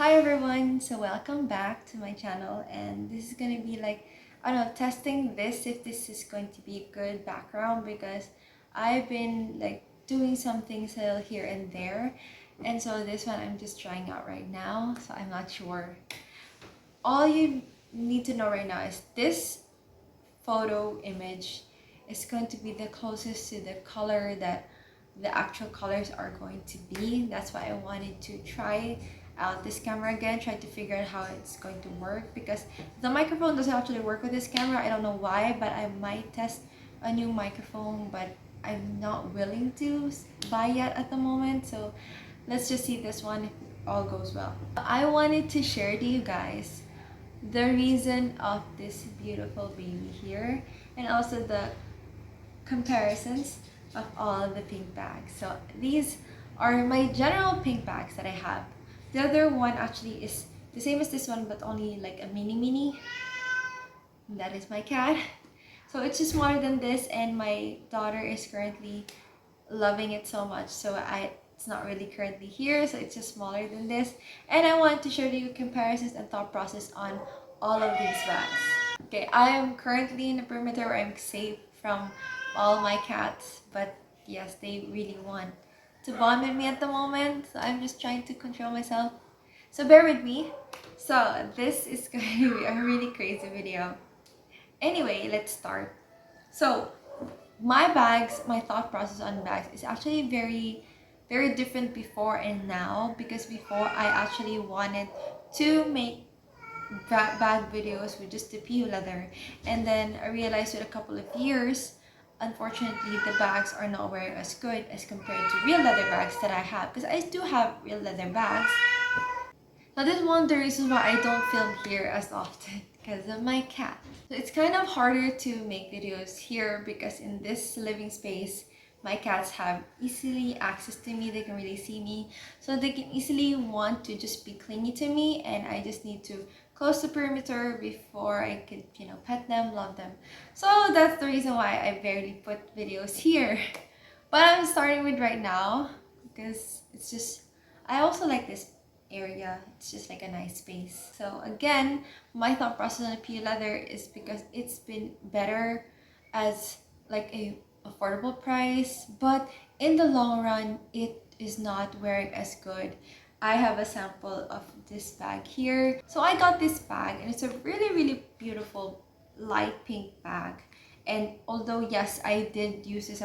Hi everyone, so welcome back to my channel, and this is gonna be like, I don't know, testing this if this is going to be a good background because I've been like doing some things here and there, and so this one I'm just trying out right now, so I'm not sure. All you need to know right now is this photo image is going to be the closest to the color that the actual colors are going to be. That's why I wanted to try out this camera again, try to figure out how it's going to work, because the microphone doesn't actually work with this camera. I don't know why, but I might test a new microphone, but I'm not willing to buy yet at the moment. So let's just see this one if all goes well. I wanted to share to you guys the reason of this beautiful baby here, and also the comparisons of all the pink bags. So these are my general pink bags that I have. The other one actually is the same as this one, but only like a mini. And that is my cat. So it's just smaller than this, and my daughter is currently loving it so much. So it's not really currently here, so it's just smaller than this. And I want to show you comparisons and thought process on all of these bags. Okay, I am currently in a perimeter where I'm safe from all my cats, but yes, they really want to bond with me at the moment, so I'm just trying to control myself. So bear with me. So this is going to be a really crazy video. Anyway, let's start. So my bags, my thought process on bags is actually very different before and now, because before I actually wanted to make bag videos with just the PU leather, and then I realized with a couple of years, unfortunately the bags are not wearing as good as compared to real leather bags that I have, because I do have real leather bags. Now this is one of the reasons why I don't film here as often, because of my cat. So it's kind of harder to make videos here because in this living space, my cats have easily access to me. They can really see me, so they can easily want to just be clingy to me, and I just need to close the perimeter before I could, pet them, love them. So that's the reason why I barely put videos here. But I'm starting with right now because it's just, I also like this area. It's just like a nice space. So again, my thought process on a PU leather is because it's been better as like a affordable price, but in the long run it is not wearing as good. I have a sample of this bag here. So I got this bag, and it's a really beautiful light pink bag. And although yes, I did use this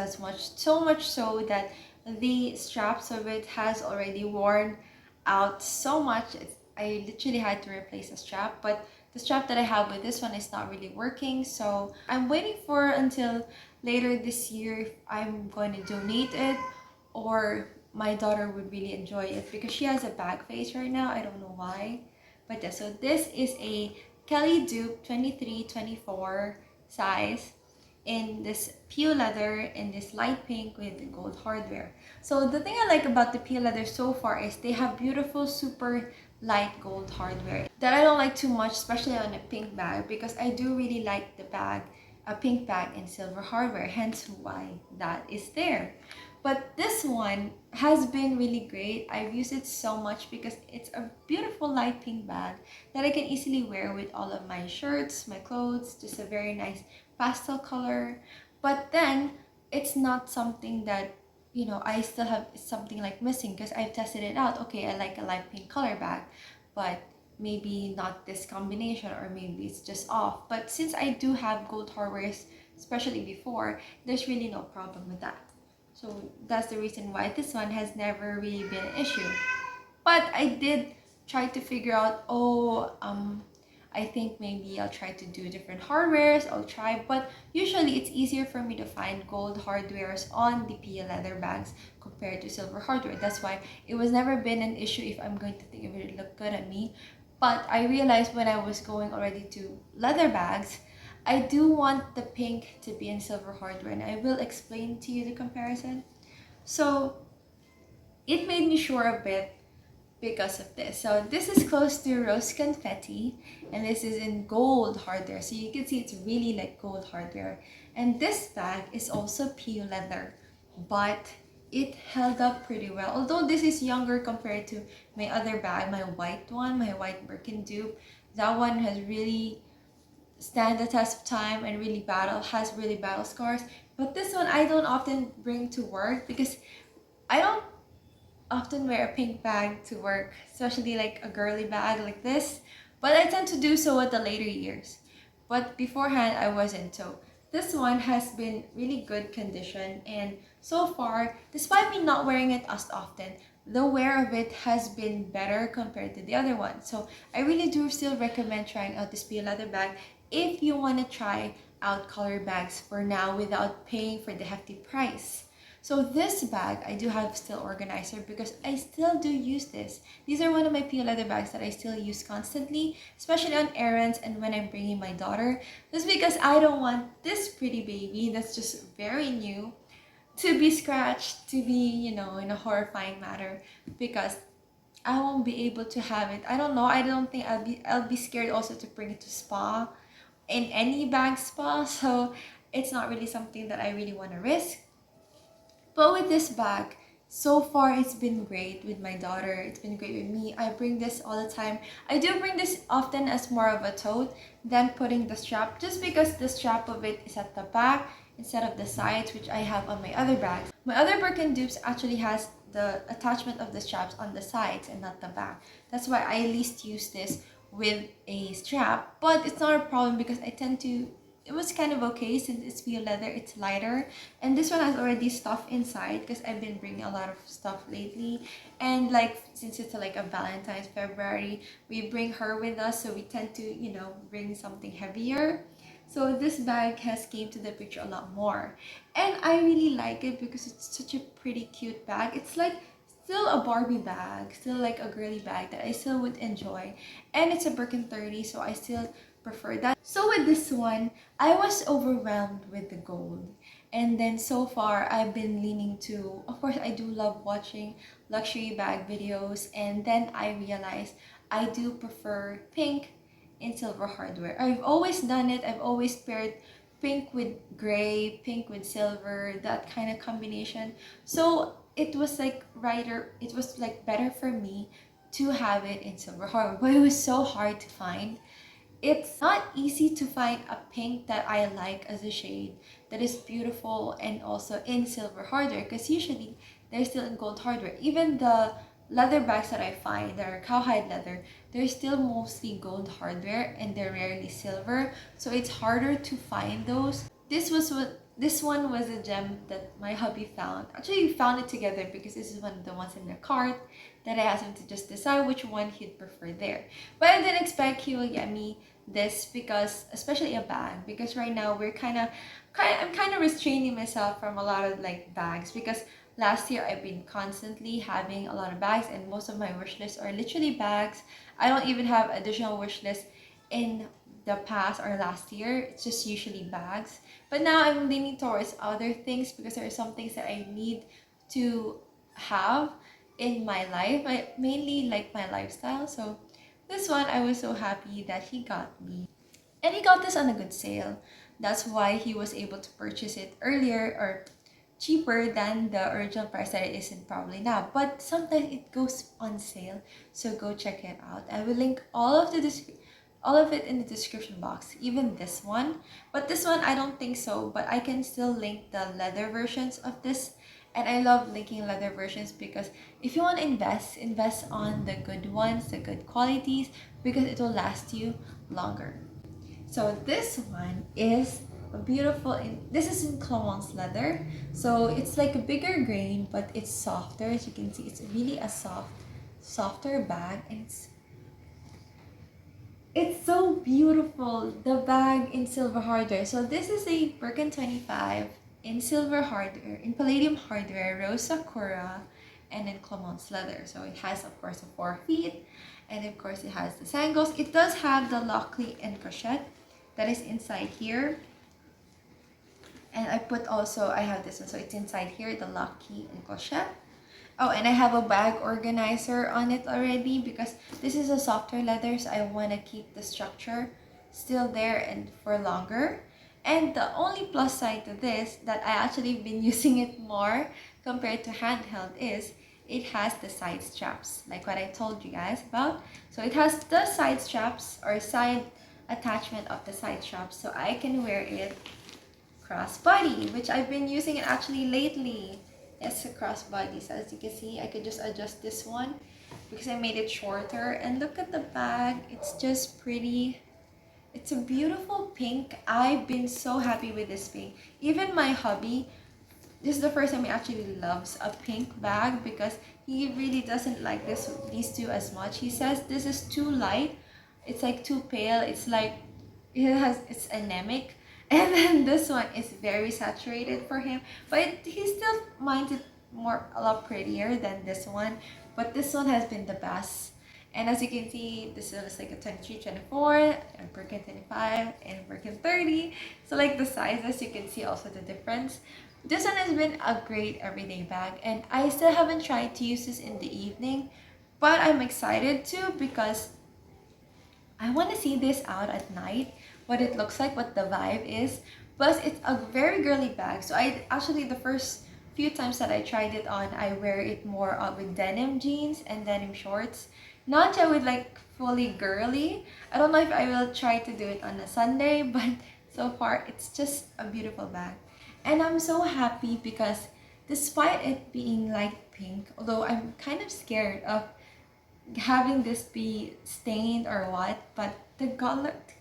so much so that the straps of it has already worn out so much. I literally had to replace the strap, but the strap that I have with this one is not really working. So I'm waiting for until later this year if I'm going to donate it, or my daughter would really enjoy it because she has a bag face right now. I don't know why. But yeah, so this is a Kelly Dupe 23-24 size in this PU leather in this light pink with gold hardware. So the thing I like about the PU leather so far is they have beautiful super light gold hardware that I don't like too much, especially on a pink bag, because I do really like the bag, a pink bag in silver hardware, hence why that is there. But this one has been really great. I've used it so much because it's a beautiful light pink bag that I can easily wear with all of my shirts, my clothes, just a very nice pastel color. But then it's not something that, I still have something like missing, because I've tested it out. Okay, I like a light pink color bag, but maybe not this combination, or maybe it's just off. But since I do have gold hardware, especially before, there's really no problem with that. So that's the reason why this one has never really been an issue. But I did try to figure out, I think maybe I'll try to do different hardwares. I'll try, but usually it's easier for me to find gold hardwares on the PU leather bags compared to silver hardware. That's why it was never been an issue if I'm going to think if it would look good on me. But I realized when I was going already to leather bags, I do want the pink to be in silver hardware, and I will explain to you the comparison. So it made me sure a bit because of this. So this is close to rose confetti, and this is in gold hardware. So you can see it's really like gold hardware. And this bag is also PU leather, but it held up pretty well. Although this is younger compared to my other bag, my white one, my white Birkin dupe. That one has really stand the test of time and has really battle scars. But this one I don't often bring to work because I don't often wear a pink bag to work, especially like a girly bag like this. But I tend to do so at the later years. But beforehand, I wasn't. So this one has been really good condition, and so far, despite me not wearing it as often, the wear of it has been better compared to the other one. So I really do still recommend trying out this pea leather bag if you want to try out color bags for now without paying for the hefty price. So this bag, I do have still organizer because I still do use this. These are one of my peel leather bags that I still use constantly, especially on errands and when I'm bringing my daughter. Just because I don't want this pretty baby that's just very new to be scratched, to be, in a horrifying manner, because I won't be able to have it. I don't know. I don't think I'll be scared also to bring it to spa in any bag spa. So it's not really something that I really want to risk. But with this bag, so far it's been great with my daughter. It's been great with me. I bring this all the time. I do bring this often as more of a tote than putting the strap, just because the strap of it is at the back instead of the sides, which I have on my other bags. My other Birkin dupes actually has the attachment of the straps on the sides and not the back. That's why I least use this with a strap, but it's not a problem because I tend to it was kind of okay since it's pure leather, it's lighter, and this one has already stuff inside because I've been bringing a lot of stuff lately. And like since it's like a Valentine's February, we bring her with us, so we tend to bring something heavier. So this bag has came to the picture a lot more, and I really like it because it's such a pretty cute bag. It's like still a Barbie bag, still like a girly bag that I still would enjoy, and it's a Birkin 30, so I still prefer that. So with this one, I was overwhelmed with the gold. And then so far, I've been leaning to, of course, I do love watching luxury bag videos. And then I realized I do prefer pink in silver hardware. I've always done it. I've always paired pink with gray, pink with silver, that kind of combination. So it was like it was like better for me to have it in silver hardware. But it was so hard to find. It's not easy to find a pink that I like as a shade that is beautiful and also in silver hardware, because usually they're still in gold hardware. Even the leather bags that I find that are cowhide leather, they're still mostly gold hardware and they're rarely silver, so it's harder to find those. This one was a gem that my hubby found. Actually, we found it together because this is one of the ones in the cart that I asked him to just decide which one he'd prefer there. But I didn't expect he will get me this because, especially a bag, because right now I'm kind of restraining myself from a lot of like bags because last year I've been constantly having a lot of bags and most of my wish lists are literally bags. I don't even have additional wish lists in the past or last year. It's just usually bags. But now I'm leaning towards other things because there are some things that I need to have in my life. I mainly like my lifestyle. So this one I was so happy that he got me. And he got this on a good sale. That's why he was able to purchase it earlier or cheaper than the original price that it isn't probably now. But sometimes it goes on sale. So go check it out. I will link all of it in the description box, even this one. But this one I don't think so, but I can still link the leather versions of this. And I love linking leather versions because if you want to invest on the good ones, the good qualities, because it will last you longer. So this one is a beautiful, this is in Clemence leather. So it's like a bigger grain, but it's softer. As you can see, it's really a softer bag, and it's so beautiful. The bag in silver hardware. So this is a Birkin 25 in silver hardware, in palladium hardware, rose Sakura, and in Clemence leather. So it has, of course, the 4 feet, and of course it has the sangles. It does have the lock and crochet that is inside here. And I have this one, so it's inside here, the lock key and crochet. Oh, and I have a bag organizer on it already because this is a softer leather, so I want to keep the structure still there and for longer. And the only plus side to this that I actually been using it more compared to handheld is it has the side straps, like what I told you guys about. So it has the side straps or side attachment of the side straps, so I can wear it crossbody, which I've been using it actually lately. It's a crossbody, so as you can see, I could just adjust this one because I made it shorter. And look at the bag, it's just pretty. It's a beautiful pink. I've been so happy with this pink. Even my hubby, this is the first time he actually loves a pink bag because he really doesn't like these two as much. He says this is too light. It's like too pale. It's like it's anemic. And then this one is very saturated for him, but he still finds it a lot prettier than this one. But this one has been the best. And as you can see, this one is like a 23, 24, and Birkin 25, and Birkin 30. So like the sizes, you can see also the difference. This one has been a great everyday bag, and I still haven't tried to use this in the evening, but I'm excited to because I want to see this out at night, what it looks like, what the vibe is. Plus, it's a very girly bag. So I actually, the first few times that I tried it on, I wear it more with denim jeans and denim shorts. Not yet with like fully girly. I don't know if I will try to do it on a Sunday, but so far it's just a beautiful bag. And I'm so happy because despite it being light pink, although I'm kind of scared of having this be stained or what, but the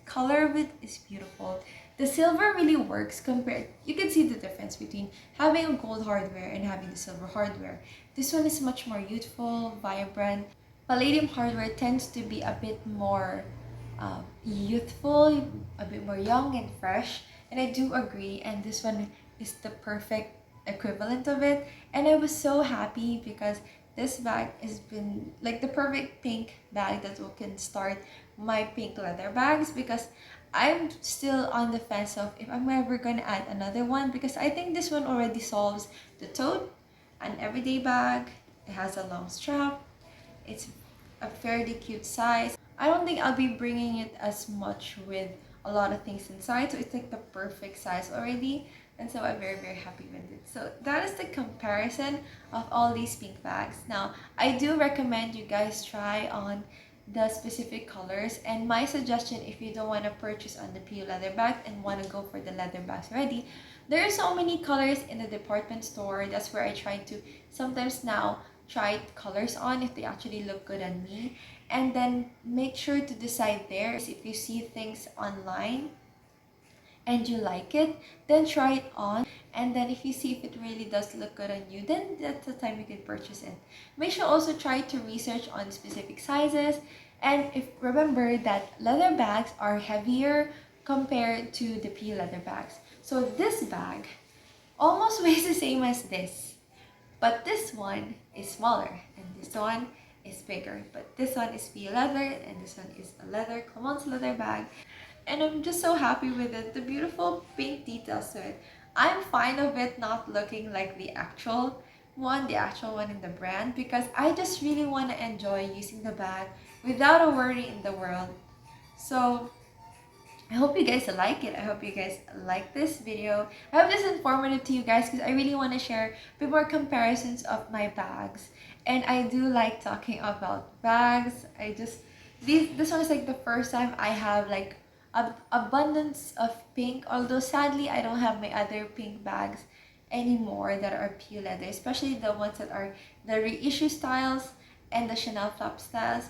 color of it is beautiful. The silver really works compared, you can see the difference between having a gold hardware and having the silver hardware. This one is much more youthful, vibrant. Palladium hardware tends to be a bit more youthful, a bit more young and fresh, and I do agree, and this one is the perfect equivalent of it. And I was so happy because this bag has been like the perfect pink bag that can start my pink leather bags, because I'm still on the fence of if I'm ever gonna add another one, because I think this one already solves the tote, an everyday bag. It has a long strap. It's a fairly cute size. I don't think I'll be bringing it as much with a lot of things inside, so it's like the perfect size already. And so I'm very, very happy with it. So that is the comparison of all these pink bags. Now, I do recommend you guys try on the specific colors. And my suggestion, if you don't want to purchase on the PU leather bag and want to go for the leather bags already, there are so many colors in the department store. That's where I try to sometimes now try colors on if they actually look good on me. And then make sure to decide there if you see things online and you like it, then try it on. And then if you see if it really does look good on you, then that's the time you can purchase it. Make sure also try to research on specific sizes. And if remember that leather bags are heavier compared to the PU leather bags. So this bag almost weighs the same as this, but this one is smaller and this one is bigger. But this one is PU leather and this one is a leather, Clemence leather bag. And I'm just so happy with it. The beautiful pink details to it. I'm fine of it not looking like the actual one in the brand, because I just really want to enjoy using the bag without a worry in the world. So I hope you guys like it. I hope you guys like this video. I hope this is informative to you guys because I really want to share a bit more comparisons of my bags. And I do like talking about bags. This one is like the first time I have like abundance of pink, although sadly I don't have my other pink bags anymore that are PU leather, especially the ones that are the reissue styles and the Chanel flap styles.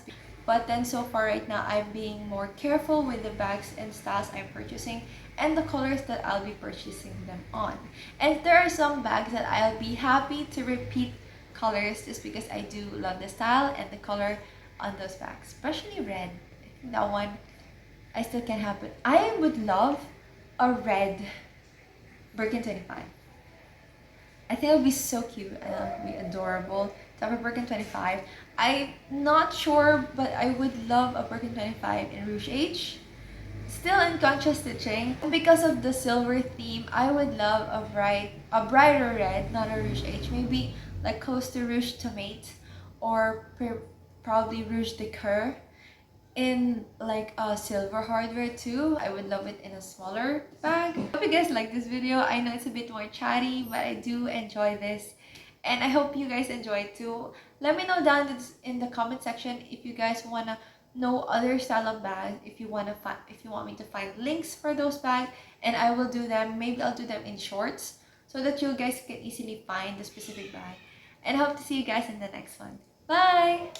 But then so far right now I'm being more careful with the bags and styles I'm purchasing and the colors that I'll be purchasing them on. And there are some bags that I'll be happy to repeat colors just because I do love the style and the color on those bags, especially red. I think that one I still can have it. I would love a red Birkin 25. I think it would be so cute and it would be adorable to have a Birkin 25. I'm not sure, but I would love a Birkin 25 in Rouge H. Still in contrast stitching. And because of the silver theme, I would love a brighter red, not a Rouge H. Maybe like close to Rouge Tomate or probably Rouge de Coeur in like a silver hardware too. I would love it in a smaller bag. I hope you guys like this video. I know it's a bit more chatty, but I do enjoy this. And I hope you guys enjoyed too. Let me know down in the comment section if you guys wanna know other style of bags. If you want me to find links for those bags, and I will do them. Maybe I'll do them in shorts so that you guys can easily find the specific bag. And I hope to see you guys in the next one. Bye.